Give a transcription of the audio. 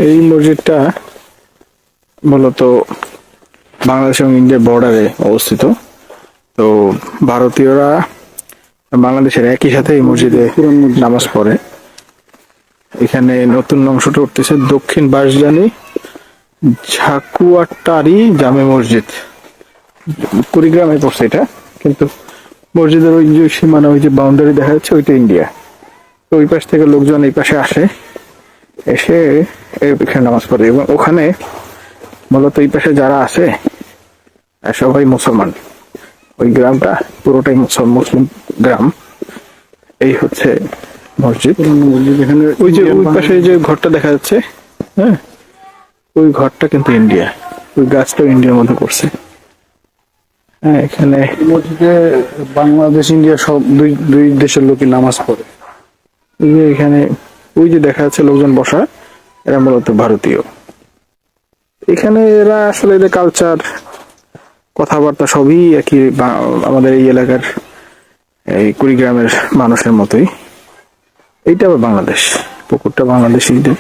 এই মসজিদটা মূলত বাংলাদেশ এবং ইন্ডিয়ার বর্ডারে অবস্থিত। তো ভারতীয়রা বাংলাদেশের একই সাথে এই মসজিদে নামাজ পড়ে। এখানে নতুন অংশটা উঠতেছে দক্ষিণ বাঁশজানি ঝাকুয়াটারি জামে মসজিদ। কুড়িগ্রামে পড়ছে এটা, কিন্তু মসজিদের ওই যে সীমানা, ওই যে বাউন্ডারি দেখা যাচ্ছে, ওইটা ইন্ডিয়া। তো ওই পাশ থেকে লোকজন এই পাশে আসে, এসে এখানে নামাজ পড়ে। এবং ওখানে মূলত এই পাশে যারা আছে সবাই মুসলমান। ওই গ্রামটা পুরোটাই মুসলিম গ্রাম। এই হচ্ছে মসজিদ। এখানে ওই যে ওই পাশে যে ঘরটা দেখা যাচ্ছে, হ্যাঁ, ওই ঘরটা কিন্তু ইন্ডিয়া। ওই গাছটাও ইন্ডিয়ার মধ্যে করছে। হ্যাঁ, এখানে মসজিদে বাংলাদেশ ইন্ডিয়া সব দুই দেশের লোকই নামাজ পড়ে। এখানে ওই যে দেখা যাচ্ছে লোকজন বসা, এরা মূলত ভারতীয়। এখানে এরা আসলে এদের কালচার, কথাবার্তা সবই একই আমাদের এই এলাকার এই কুড়িগ্রামের মানুষের মতোই। এইটা আবার বাংলাদেশ, পুকুরটা বাংলাদেশিদের।